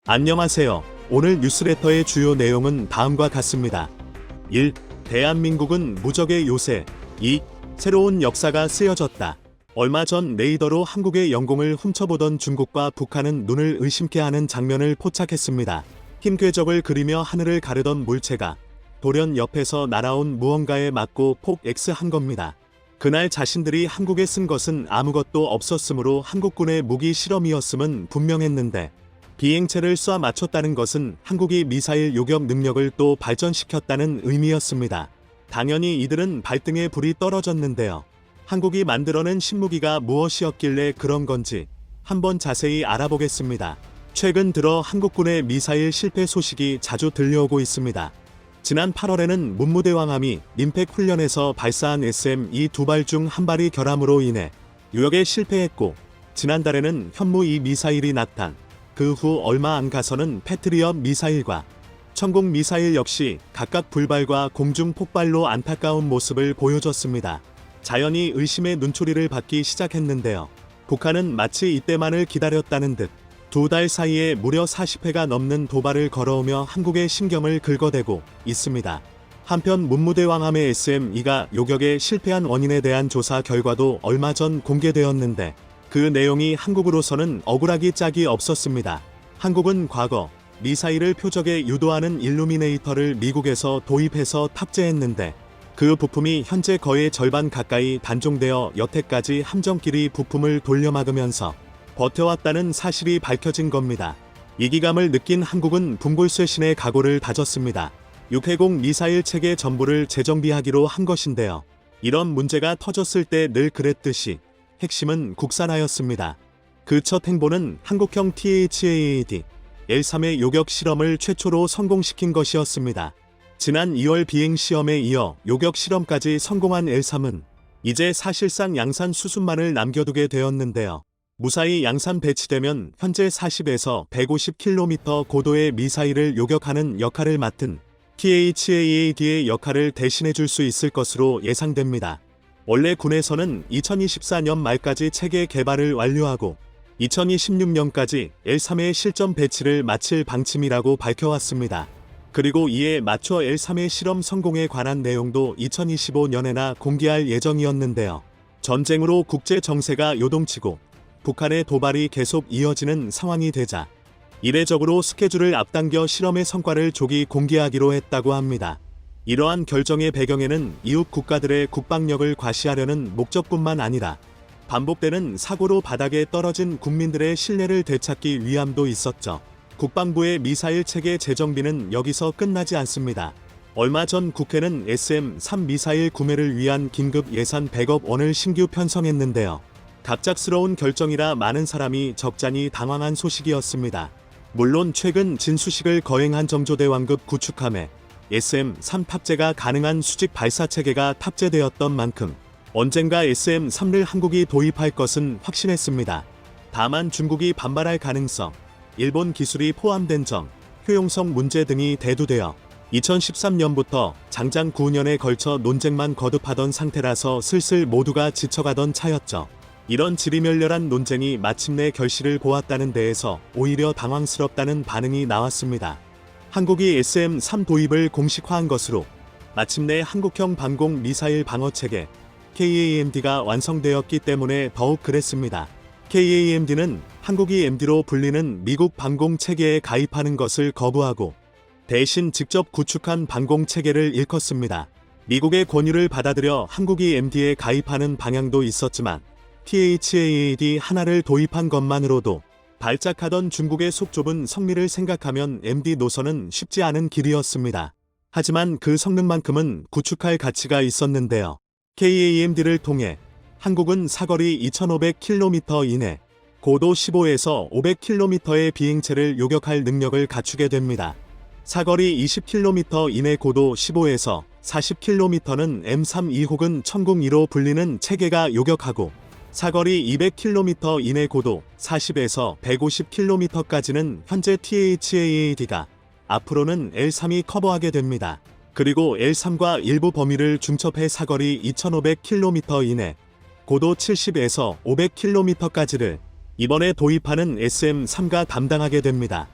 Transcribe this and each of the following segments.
안녕하세요. 오늘 뉴스레터의 주요 내용은 다음과 같습니다. 1. 대한민국은 무적의 요새. 2. 새로운 역사가 쓰여졌다. 얼마 전 레이더로 한국의 영공을 훔쳐보던 중국과 북한은 눈을 의심케 하는 장면을 포착했습니다. 흰 궤적을 그리며 하늘을 가르던 물체가 돌연 옆에서 날아온 무언가에 맞고 폭 X한 겁니다. 그날 자신들이 한국에 쓴 것은 아무것도 없었으므로 한국군의 무기 실험이었음은 분명했는데 비행체를 쏴 맞췄다는 것은 한국이 미사일 요격 능력을 또 발전시켰다는 의미였습니다. 당연히 이들은 발등에 불이 떨어졌는데요. 한국이 만들어낸 신무기가 무엇이었길래 그런 건지 한번 자세히 알아보겠습니다. 최근 들어 한국군의 미사일 실패 소식이 자주 들려오고 있습니다. 지난 8월에는 문무대왕함이 님팩 훈련에서 발사한 SM-2 두 발 중 한 발이 결함으로 인해 요격에 실패했고, 지난달에는 현무-2 미사일이 낙탄, 그 후 얼마 안 가서는 패트리엇 미사일과 천공 미사일 역시 각각 불발과 공중 폭발로 안타까운 모습을 보여줬습니다. 자연히 의심의 눈초리를 받기 시작했는데요. 북한은 마치 이때만을 기다렸다는 듯 두 달 사이에 무려 40회가 넘는 도발을 걸어오며 한국의 심경을 긁어대고 있습니다. 한편 문무대왕함의 SM-2가 요격에 실패한 원인에 대한 조사 결과도 얼마 전 공개되었는데 그 내용이 한국으로서는 억울하기 짝이 없었습니다. 한국은 과거 미사일을 표적에 유도하는 일루미네이터를 미국에서 도입해서 탑재했는데 그 부품이 현재 거의 절반 가까이 단종되어 여태까지 함정끼리 부품을 돌려막으면서 버텨왔다는 사실이 밝혀진 겁니다. 이기감을 느낀 한국은 분골쇄신의 각오를 다졌습니다. 6회공 미사일 체계 전부를 재정비하기로 한 것인데요. 이런 문제가 터졌을 때 늘 그랬듯이 핵심은 국산화였습니다. 그 첫 행보는 한국형 THAAD L3의 요격 실험을 최초로 성공시킨 것이었습니다. 지난 2월 비행시험에 이어 요격 실험까지 성공한 L3은 이제 사실상 양산 수순만을 남겨두게 되었는데요. 무사히 양산 배치되면 현재 40에서 150km 고도의 미사일을 요격하는 역할을 맡은 THAAD의 역할을 대신해줄 수 있을 것으로 예상됩니다. 원래 군에서는 2024년 말까지 체계 개발을 완료하고 2026년까지 L3의 실전 배치를 마칠 방침이라고 밝혀왔습니다. 그리고 이에 맞춰 L3의 실험 성공에 관한 내용도 2025년에나 공개할 예정이었는데요. 전쟁으로 국제 정세가 요동치고 북한의 도발이 계속 이어지는 상황이 되자 이례적으로 스케줄을 앞당겨 실험의 성과를 조기 공개하기로 했다고 합니다. 이러한 결정의 배경에는 이웃 국가들의 국방력을 과시하려는 목적뿐만 아니라 반복되는 사고로 바닥에 떨어진 국민들의 신뢰를 되찾기 위함도 있었죠. 국방부의 미사일 체계 재정비는 여기서 끝나지 않습니다. 얼마 전 국회는 SM-3 미사일 구매를 위한 긴급 예산 100억 원을 신규 편성했는데요. 갑작스러운 결정이라 많은 사람이 적잖이 당황한 소식이었습니다. 물론 최근 진수식을 거행한 정조대왕급 구축함에 SM-3 탑재가 가능한 수직 발사체계가 탑재되었던 만큼 언젠가 SM-3를 한국이 도입할 것은 확신했습니다. 다만 중국이 반발할 가능성, 일본 기술이 포함된 점, 효용성 문제 등이 대두되어 2013년부터 장장 9년에 걸쳐 논쟁만 거듭하던 상태라서 슬슬 모두가 지쳐가던 차였죠. 이런 지리멸렬한 논쟁이 마침내 결실을 보았다는 데에서 오히려 당황스럽다는 반응이 나왔습니다. 한국이 SM-3 도입을 공식화한 것으로 마침내 한국형 방공 미사일 방어체계 KAMD가 완성되었기 때문에 더욱 그랬습니다. KAMD는 한국이 MD로 불리는 미국 방공체계에 가입하는 것을 거부하고 대신 직접 구축한 방공체계를 일컫습니다. 미국의 권유를 받아들여 한국이 MD에 가입하는 방향도 있었지만 THAAD 하나를 도입한 것만으로도 발작하던 중국의 속 좁은 성미를 생각하면 MD 노선은 쉽지 않은 길이었습니다. 하지만 그 성능만큼은 구축할 가치가 있었는데요. KAMD를 통해 한국은 사거리 2500km 이내, 고도 15에서 500km의 비행체를 요격할 능력을 갖추게 됩니다. 사거리 20km 이내 고도 15에서 40km는 M32 혹은 천공2로 불리는 체계가 요격하고 사거리 200km 이내 고도 40에서 150km까지는 현재 THAAD가 앞으로는 L3이 커버하게 됩니다. 그리고 L3과 일부 범위를 중첩해 사거리 2500km 이내 고도 70에서 500km까지를 이번에 도입하는 SM-3가 담당하게 됩니다.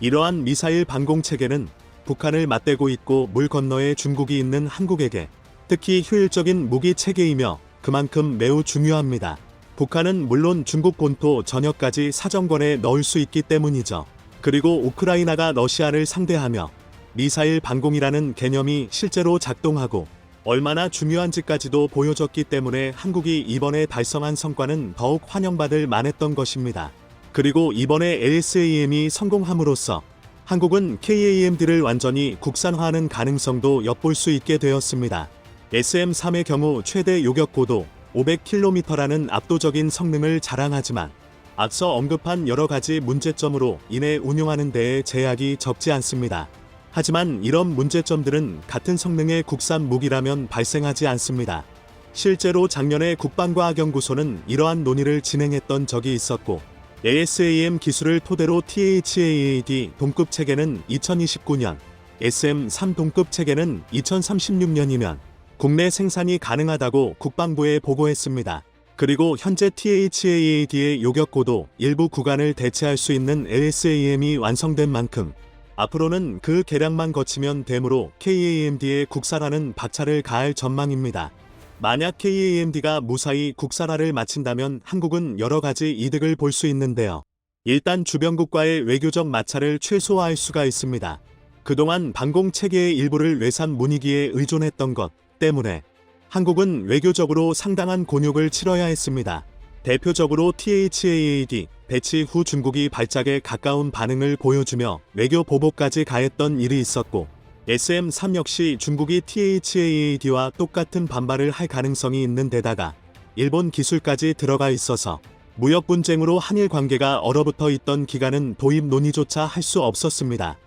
이러한 미사일 방공 체계는 북한을 맞대고 있고 물 건너에 중국이 있는 한국에게 특히 효율적인 무기 체계이며 그만큼 매우 중요합니다. 북한은 물론 중국 본토 전역까지 사정권에 넣을 수 있기 때문이죠. 그리고 우크라이나가 러시아를 상대하며 미사일 방공이라는 개념이 실제로 작동하고 얼마나 중요한지까지도 보여줬기 때문에 한국이 이번에 달성한 성과는 더욱 환영받을 만했던 것입니다. 그리고 이번에 LSAM이 성공함으로써 한국은 KAMD를 완전히 국산화하는 가능성도 엿볼 수 있게 되었습니다. SM-3의 경우 최대 요격고도 500km라는 압도적인 성능을 자랑하지만 앞서 언급한 여러 가지 문제점으로 인해 운용하는 데에 제약이 적지 않습니다. 하지만 이런 문제점들은 같은 성능의 국산 무기라면 발생하지 않습니다. 실제로 작년에 국방과학연구소는 이러한 논의를 진행했던 적이 있었고 ASAM 기술을 토대로 THAAD 동급 체계는 2029년, SM-3 동급 체계는 2036년이면 국내 생산이 가능하다고 국방부에 보고했습니다. 그리고 현재 THAAD의 요격고도 일부 구간을 대체할 수 있는 LSAM이 완성된 만큼 앞으로는 그 계량만 거치면 되므로 KAMD의 국산화는 박차를 가할 전망입니다. 만약 KAMD가 무사히 국산화를 마친다면 한국은 여러 가지 이득을 볼 수 있는데요. 일단 주변국과의 외교적 마찰을 최소화할 수가 있습니다. 그동안 방공 체계의 일부를 외산 문의기에 의존했던 것 때문에 한국은 외교적으로 상당한 곤욕을 치러야 했습니다. 대표적으로 THAAD 배치 후 중국이 발작에 가까운 반응을 보여주며 외교 보복까지 가했던 일이 있었고 SM-3 역시 중국이 THAAD와 똑같은 반발을 할 가능성이 있는 데다가 일본 기술까지 들어가 있어서 무역 분쟁으로 한일 관계가 얼어붙어 있던 기간은 도입 논의조차 할 수 없었습니다.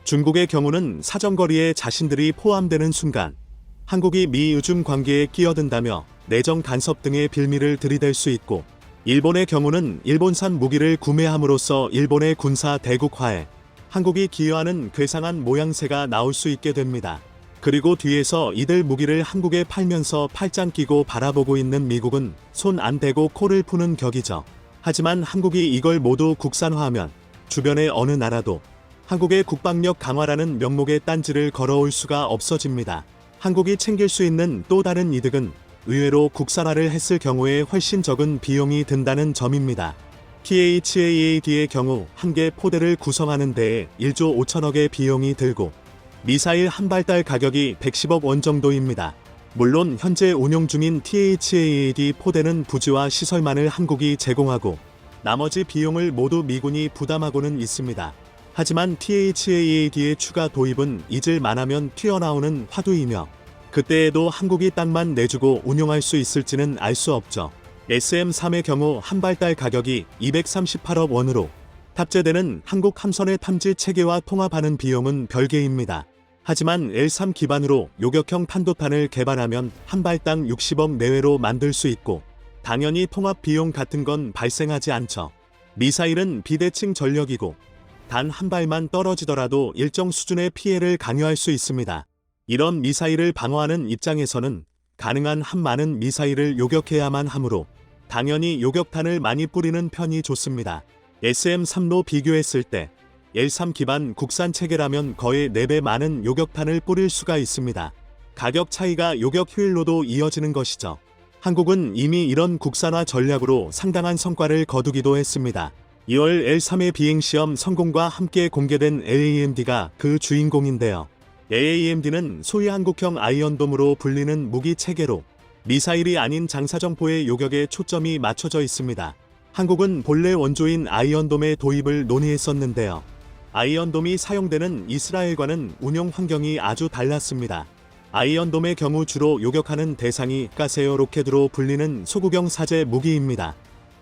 중국의 경우는 사정거리에 자신들이 포함되는 순간 한국이 미의중 관계에 끼어든다며 내정 간섭 등의 빌미를 들이댈 수 있고 일본의 경우는 일본산 무기를 구매함으로써 일본의 군사 대국화에 한국이 기여하는 괴상한 모양새가 나올 수 있게 됩니다. 그리고 뒤에서 이들 무기를 한국에 팔면서 팔짱 끼고 바라보고 있는 미국은 손 안 대고 코를 푸는 격이죠. 하지만 한국이 이걸 모두 국산화하면 주변의 어느 나라도 한국의 국방력 강화라는 명목의 딴지를 걸어올 수가 없어집니다. 한국이 챙길 수 있는 또 다른 이득은 의외로 국산화를 했을 경우에 훨씬 적은 비용이 든다는 점입니다. THAAD의 경우 한 개 포대를 구성하는 데에 1조 5천억의 비용이 들고 미사일 한 발달 가격이 110억 원 정도입니다. 물론 현재 운용 중인 THAAD 포대는 부지와 시설만을 한국이 제공하고 나머지 비용을 모두 미군이 부담하고는 있습니다. 하지만 THAAD의 추가 도입은 잊을 만하면 튀어나오는 화두이며 그때에도 한국이 땅만 내주고 운용할 수 있을지는 알 수 없죠. SM-3의 경우 한 발달 가격이 238억 원으로 탑재되는 한국 함선의 탐지 체계와 통합하는 비용은 별개입니다. 하지만 L3 기반으로 요격형 탄도탄을 개발하면 한 발당 60억 내외로 만들 수 있고 당연히 통합 비용 같은 건 발생하지 않죠. 미사일은 비대칭 전력이고 단 한 발만 떨어지더라도 일정 수준의 피해를 강요할 수 있습니다. 이런 미사일을 방어하는 입장에서는 가능한 한 많은 미사일을 요격해야만 하므로 당연히 요격탄을 많이 뿌리는 편이 좋습니다. SM-3로 비교했을 때 L3 기반 국산 체계라면 거의 4배 많은 요격탄을 뿌릴 수가 있습니다. 가격 차이가 요격 효율로도 이어지는 것이죠. 한국은 이미 이런 국산화 전략으로 상당한 성과를 거두기도 했습니다. 2월 L3의 비행시험 성공과 함께 공개된 LAMD가 그 주인공인데요. LAMD는 소위 한국형 아이언돔으로 불리는 무기 체계로 미사일이 아닌 장사정포의 요격에 초점이 맞춰져 있습니다. 한국은 본래 원조인 아이언돔의 도입을 논의했었는데요. 아이언돔이 사용되는 이스라엘과는 운용 환경이 아주 달랐습니다. 아이언돔의 경우 주로 요격하는 대상이 가세어 로켓으로 불리는 소구경 사제 무기입니다.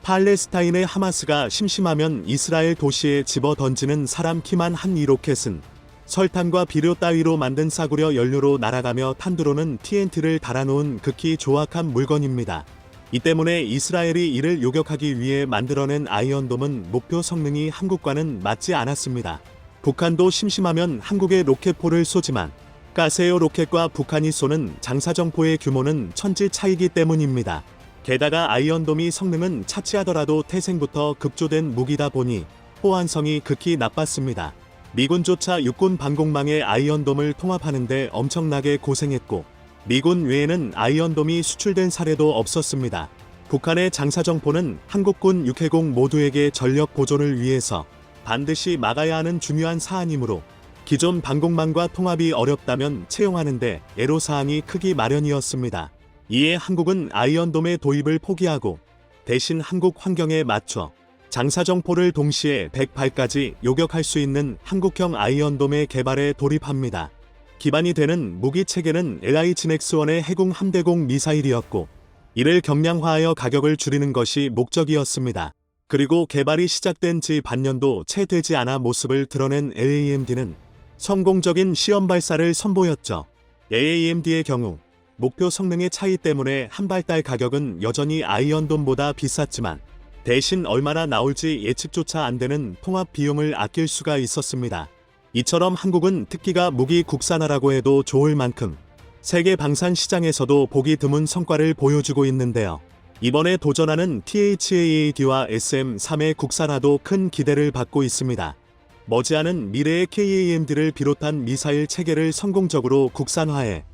팔레스타인의 하마스가 심심하면 이스라엘 도시에 집어 던지는 사람 키만 한 이 로켓은 설탕과 비료 따위로 만든 싸구려 연료로 날아가며 탄두로는 TNT를 달아놓은 극히 조악한 물건입니다. 이 때문에 이스라엘이 이를 요격하기 위해 만들어낸 아이언돔은 목표 성능이 한국과는 맞지 않았습니다. 북한도 심심하면 한국의 로켓포를 쏘지만 가세요 로켓과 북한이 쏘는 장사정포의 규모는 천지 차이기 때문입니다. 게다가 아이언돔이 성능은 차치하더라도 태생부터 급조된 무기다 보니 호환성이 극히 나빴습니다. 미군조차 육군 방공망에 아이언돔을 통합하는데 엄청나게 고생했고 미군 외에는 아이언돔이 수출된 사례도 없었습니다. 북한의 장사정포는 한국군 육해공 모두에게 전력 보존을 위해서 반드시 막아야 하는 중요한 사안이므로 기존 방공망과 통합이 어렵다면 채용하는데 애로사항이 크기 마련이었습니다. 이에 한국은 아이언돔의 도입을 포기하고 대신 한국 환경에 맞춰 장사정포를 동시에 100발까지 요격할 수 있는 한국형 아이언돔의 개발에 돌입합니다. 기반이 되는 무기 체계는 LI-GNX-1의 해군 함대공 미사일이었고 이를 경량화하여 가격을 줄이는 것이 목적이었습니다. 그리고 개발이 시작된 지 반년도 채 되지 않아 모습을 드러낸 LAMD는 성공적인 시험 발사를 선보였죠. LAMD의 경우 목표 성능의 차이 때문에 한 발달 가격은 여전히 아이언돔보다 비쌌지만 대신 얼마나 나올지 예측조차 안 되는 통합 비용을 아낄 수가 있었습니다. 이처럼 한국은 특기가 무기 국산화라고 해도 좋을 만큼 세계 방산 시장에서도 보기 드문 성과를 보여주고 있는데요. 이번에 도전하는 THAAD와 SM-3의 국산화도 큰 기대를 받고 있습니다. 머지않은 미래의 KAMD를 비롯한 미사일 체계를 성공적으로 국산화해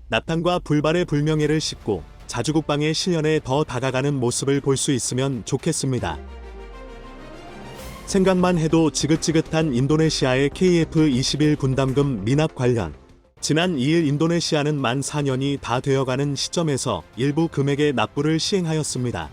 낙탄과 불발의 불명예를 싣고 자주국방의 실현에 더 다가가는 모습을 볼 수 있으면 좋겠습니다. 생각만 해도 지긋지긋한 인도네시아의 KF-21 분담금 미납 관련. 지난 2일 인도네시아는 만 4년이 다 되어가는 시점에서 일부 금액의 납부를 시행하였습니다.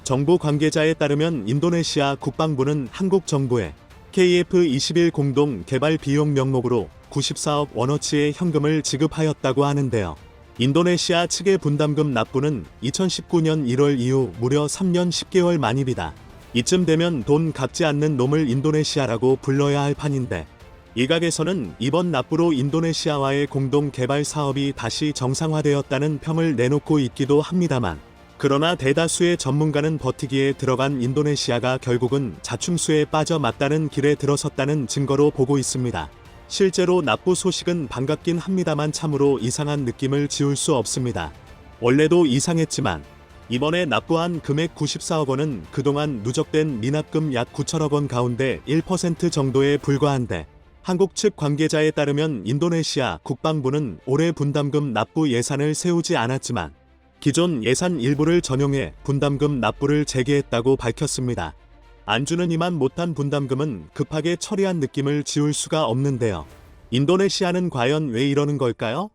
정부 관계자에 따르면 인도네시아 국방부는 한국 정부에 KF-21 공동 개발 비용 명목으로 94억 원어치의 현금을 지급하였다고 하는데요. 인도네시아 측의 분담금 납부는 2019년 1월 이후 무려 3년 10개월 만입니다. 이쯤 되면 돈 갚지 않는 놈을 인도네시아라고 불러야 할 판인데 일각에서는 이번 납부로 인도네시아와의 공동 개발 사업이 다시 정상화되었다는 평을 내놓고 있기도 합니다만 그러나 대다수의 전문가는 버티기에 들어간 인도네시아가 결국은 자충수에 빠져맞다는 길에 들어섰다는 증거로 보고 있습니다. 실제로 납부 소식은 반갑긴 합니다만 참으로 이상한 느낌을 지울 수 없습니다. 원래도 이상했지만 이번에 납부한 금액 94억 원은 그동안 누적된 미납금 약 9천억 원 가운데 1% 정도에 불과한데 한국 측 관계자에 따르면 인도네시아 국방부는 올해 분담금 납부 예산을 세우지 않았지만 기존 예산 일부를 전용해 분담금 납부를 재개했다고 밝혔습니다. 안 주는 이만 못한 분담금은 급하게 처리한 느낌을 지울 수가 없는데요. 인도네시아는 과연 왜 이러는 걸까요?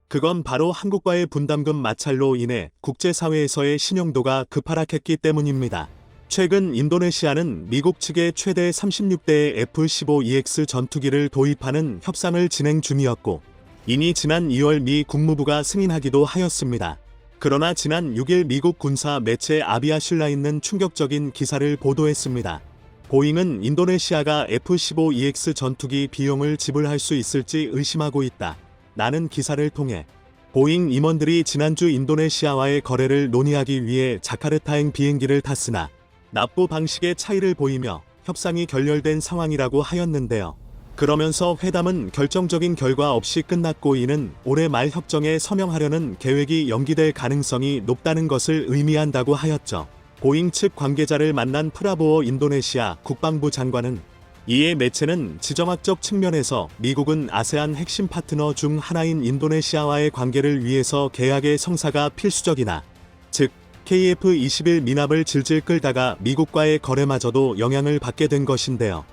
그건 바로 한국과의 분담금 마찰로 인해 국제사회에서의 신용도가 급하락했기 때문입니다. 최근 인도네시아는 미국 측의 최대 36대의 F-15EX 전투기를 도입하는 협상을 진행 중이었고 이미 지난 2월 미 국무부가 승인하기도 하였습니다. 그러나 지난 6일 미국 군사 매체 아비아슐라 있는 충격적인 기사를 보도했습니다. 보잉은 인도네시아가 F-15EX 전투기 비용을 지불할 수 있을지 의심하고 있다. 라는 기사를 통해 보잉 임원들이 지난주 인도네시아와의 거래를 논의하기 위해 자카르타행 비행기를 탔으나 납부 방식의 차이를 보이며 협상이 결렬된 상황이라고 하였는데요. 그러면서 회담은 결정적인 결과 없이 끝났고 이는 올해 말 협정에 서명하려는 계획이 연기될 가능성이 높다는 것을 의미한다고 하였죠. 보잉 측 관계자를 만난 프라보어 인도네시아 국방부 장관은 이에 매체는 지정학적 측면에서 미국은 아세안 핵심 파트너 중 하나인 인도네시아와의 관계를 위해서 계약의 성사가 필수적이나 즉 KF-21 미납을 질질 끌다가 미국과의 거래마저도 영향을 받게 된 것인데요.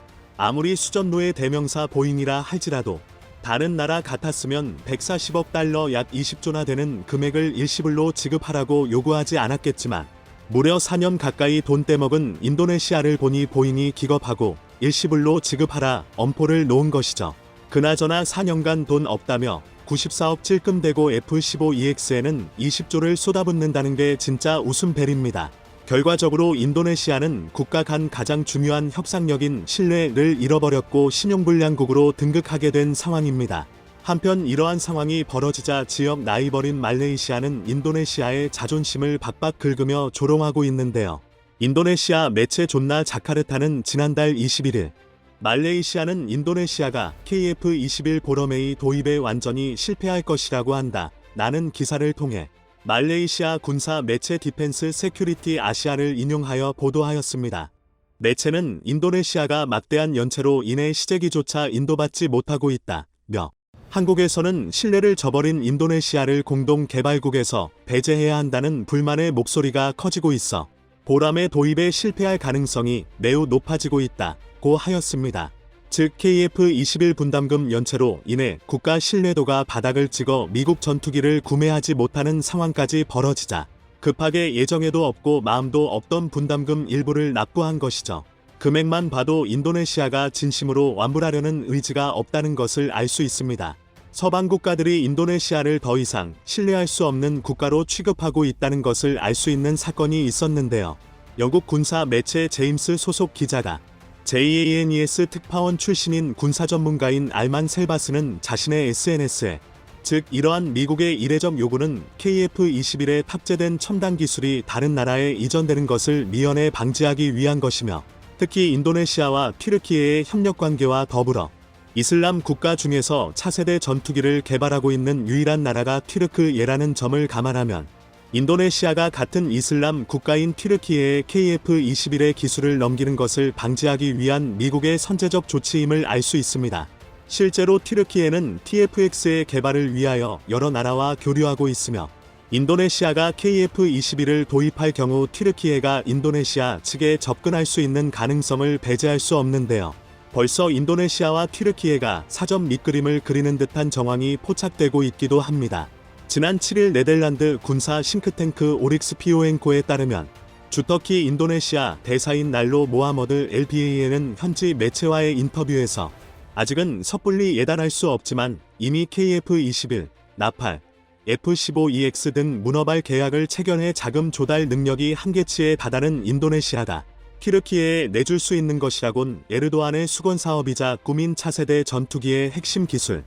아무리 수전노의 대명사 보잉이라 할지라도 다른 나라 같았으면 140억 달러 약 20조나 되는 금액을 일시불로 지급하라고 요구하지 않았겠지만 무려 4년 가까이 돈 떼먹은 인도네시아를 보니 보잉이 기겁하고 일시불로 지급하라 엄포를 놓은 것이죠. 그나저나 4년간 돈 없다며 94억 찔끔대고 F-15EX에는 20조를 쏟아붓는다는 게 진짜 웃음벨입니다. 결과적으로 인도네시아는 국가 간 가장 중요한 협상력인 신뢰를 잃어버렸고 신용불량국으로 등극하게 된 상황입니다. 한편 이러한 상황이 벌어지자 지역 라이벌인 말레이시아는 인도네시아의 자존심을 박박 긁으며 조롱하고 있는데요. 인도네시아 매체 존나 자카르타는 지난달 21일 말레이시아는 인도네시아가 KF-21 보러메이 도입에 완전히 실패할 것이라고 한다. 라는 기사를 통해 말레이시아 군사 매체 디펜스 세큐리티 아시아를 인용하여 보도하였습니다. 매체는 인도네시아가 막대한 연체로 인해 시제기조차 인도받지 못하고 있다며 한국에서는 신뢰를 저버린 인도네시아를 공동 개발국에서 배제해야 한다는 불만의 목소리가 커지고 있어 보람의 도입에 실패할 가능성이 매우 높아지고 있다고 하였습니다. 즉 KF-21 분담금 연체로 인해 국가 신뢰도가 바닥을 찍어 미국 전투기를 구매하지 못하는 상황까지 벌어지자 급하게 예정에도 없고 마음도 없던 분담금 일부를 납부한 것이죠. 금액만 봐도 인도네시아가 진심으로 완불하려는 의지가 없다는 것을 알 수 있습니다. 서방 국가들이 인도네시아를 더 이상 신뢰할 수 없는 국가로 취급하고 있다는 것을 알 수 있는 사건이 있었는데요. 영국 군사 매체 제임스 소속 기자가 JANES 특파원 출신인 군사 전문가인 알만 셀바스는 자신의 SNS에 즉 이러한 미국의 이례적 요구는 KF-21에 탑재된 첨단 기술이 다른 나라에 이전되는 것을 미연에 방지하기 위한 것이며 특히 인도네시아와 튀르키예의 협력 관계와 더불어 이슬람 국가 중에서 차세대 전투기를 개발하고 있는 유일한 나라가 튀르크예라는 점을 감안하면 인도네시아가 같은 이슬람 국가인 튀르키예의 KF-21의 기술을 넘기는 것을 방지하기 위한 미국의 선제적 조치임을 알 수 있습니다. 실제로 튀르키예는 TFX의 개발을 위하여 여러 나라와 교류하고 있으며 인도네시아가 KF-21을 도입할 경우 튀르키예가 인도네시아 측에 접근할 수 있는 가능성을 배제할 수 없는데요. 벌써 인도네시아와 튀르키예가 사전 밑그림을 그리는 듯한 정황이 포착되고 있기도 합니다. 지난 7일 네덜란드 군사 싱크탱크 오릭스 피오엔코에 따르면 주터키 인도네시아 대사인 날로 모하머드 엘비에이에는 현지 매체와의 인터뷰에서 아직은 섣불리 예단할 수 없지만 이미 KF-21, 나팔, F-15EX 등 문어발 계약을 체결해 자금 조달 능력이 한계치에 다다른 인도네시아가 튀르키예에 내줄 수 있는 것이라곤 에르도안의 수건 사업이자 꿈인 차세대 전투기의 핵심 기술,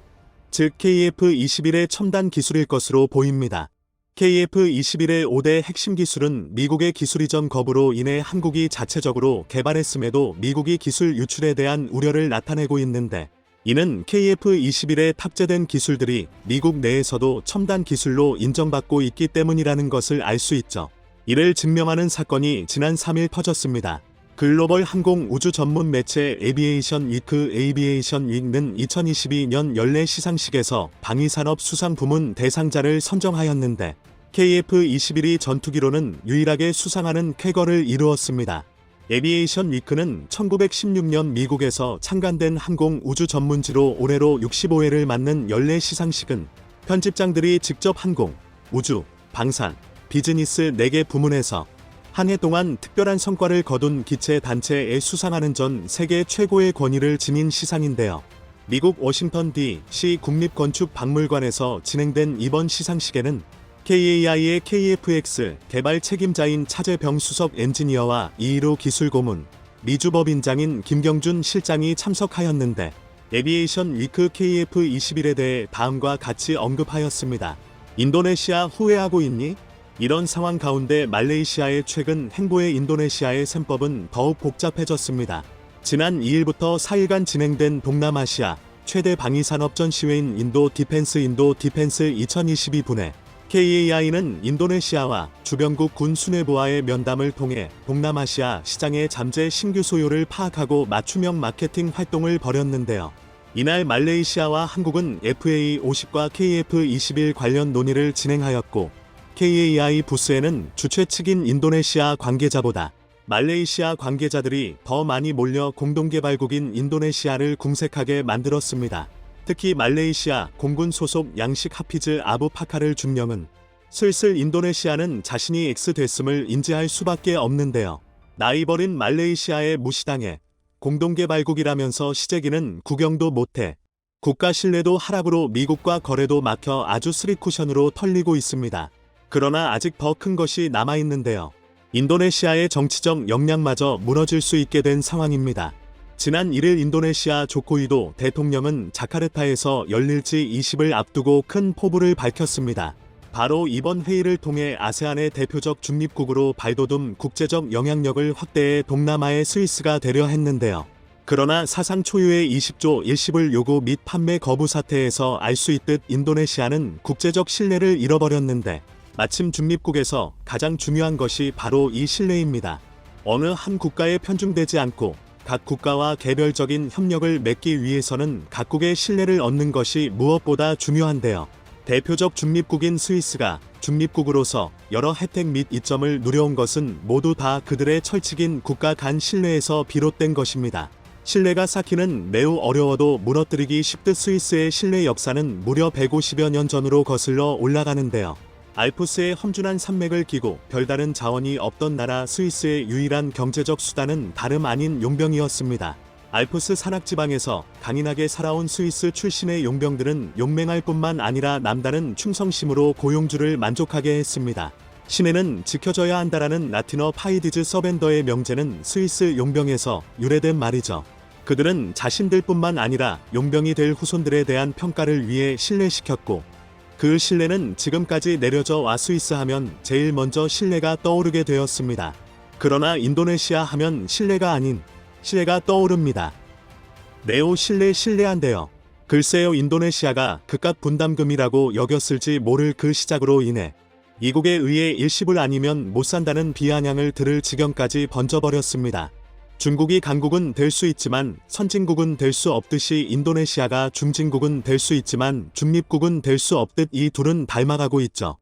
즉 KF-21의 첨단 기술일 것으로 보입니다. KF-21의 5대 핵심 기술은 미국의 기술 이전 거부로 인해 한국이 자체적으로 개발했음에도 미국이 기술 유출에 대한 우려를 나타내고 있는데 이는 KF-21에 탑재된 기술들이 미국 내에서도 첨단 기술로 인정받고 있기 때문이라는 것을 알 수 있죠. 이를 증명하는 사건이 지난 3일 터졌습니다. 글로벌 항공 우주 전문 매체 에비에이션 위크 에이비에이션 윅는 2022년 연례 시상식에서 방위산업 수상 부문 대상자를 선정하였는데 KF-21이 전투기로는 유일하게 수상하는 쾌거를 이루었습니다. 에비에이션 위크는 1916년 미국에서 창간된 항공 우주 전문지로 올해로 65회를 맞는 연례 시상식은 편집장들이 직접 항공, 우주, 방산, 비즈니스 4개 부문에서 한 해 동안 특별한 성과를 거둔 기체 단체에 수상하는 전 세계 최고의 권위를 지닌 시상인데요. 미국 워싱턴 D.C. 국립건축박물관에서 진행된 이번 시상식에는 KAI의 KFX 개발 책임자인 차재병 수석 엔지니어와 이희로 기술고문, 미주법인장인 김경준 실장이 참석하였는데 에비에이션 위크 KF-21에 대해 다음과 같이 언급하였습니다. 인도네시아 후회하고 있니? 이런 상황 가운데 말레이시아의 최근 행보에 인도네시아의 셈법은 더욱 복잡해졌습니다. 지난 2일부터 4일간 진행된 동남아시아 최대 방위산업 전시회인 인도 디펜스 2022분에 KAI는 인도네시아와 주변국 군 수뇌부와의 면담을 통해 동남아시아 시장의 잠재 신규 소요를 파악하고 맞춤형 마케팅 활동을 벌였는데요. 이날 말레이시아와 한국은 FA50과 KF-21 관련 논의를 진행하였고 KAI 부스에는 주최 측인 인도네시아 관계자보다 말레이시아 관계자들이 더 많이 몰려 공동개발국인 인도네시아를 궁색하게 만들었습니다. 특히 말레이시아 공군 소속 양식 하피즈 아부 파카를 중령은 슬슬 인도네시아는 자신이 X됐음을 인지할 수밖에 없는데요. 나이 버린 말레이시아에 무시당해 공동개발국이라면서 시제기는 구경도 못해 국가 신뢰도 하락으로 미국과 거래도 막혀 아주 쓰리쿠션으로 털리고 있습니다. 그러나 아직 더 큰 것이 남아있는데요. 인도네시아의 정치적 역량마저 무너질 수 있게 된 상황입니다. 지난 1일 인도네시아 조코위도 대통령은 자카르타에서 열릴지 20을 앞두고 큰 포부를 밝혔습니다. 바로 이번 회의를 통해 아세안의 대표적 중립국으로 발돋움 국제적 영향력을 확대해 동남아의 스위스가 되려 했는데요. 그러나 사상 초유의 20조 일시불 요구 및 판매 거부 사태에서 알 수 있듯 인도네시아는 국제적 신뢰를 잃어버렸는데 마침 중립국에서 가장 중요한 것이 바로 이 신뢰입니다. 어느 한 국가에 편중되지 않고 각 국가와 개별적인 협력을 맺기 위해서는 각국의 신뢰를 얻는 것이 무엇보다 중요한데요. 대표적 중립국인 스위스가 중립국으로서 여러 혜택 및 이점을 누려온 것은 모두 다 그들의 철칙인 국가 간 신뢰에서 비롯된 것입니다. 신뢰가 쌓기는 매우 어려워도 무너뜨리기 쉽듯 스위스의 신뢰 역사는 무려 150여 년 전으로 거슬러 올라가는데요. 알프스의 험준한 산맥을 기고 별다른 자원이 없던 나라 스위스의 유일한 경제적 수단은 다름 아닌 용병이었습니다. 알프스 산악지방에서 강인하게 살아온 스위스 출신의 용병들은 용맹할 뿐만 아니라 남다른 충성심으로 고용주를 만족하게 했습니다. 신뢰는 지켜져야 한다라는 라틴어 파이디즈 서벤더의 명제는 스위스 용병에서 유래된 말이죠. 그들은 자신들뿐만 아니라 용병이 될 후손들에 대한 평가를 위해 신뢰시켰고, 그 신뢰는 지금까지 내려져 와 스위스 하면 제일 먼저 신뢰가 떠오르게 되었습니다. 그러나 인도네시아 하면 신뢰가 아닌 신뢰가 떠오릅니다. 네오 신뢰한데요. 글쎄요, 인도네시아가 그깟 분담금이라고 여겼을지 모를 그 시작으로 인해 이국에 의해 일시불 아니면 못 산다는 비아냥을 들을 지경까지 번져버렸습니다. 중국이 강국은 될 수 있지만 선진국은 될 수 없듯이 인도네시아가 중진국은 될 수 있지만 중립국은 될 수 없듯 이 둘은 닮아가고 있죠.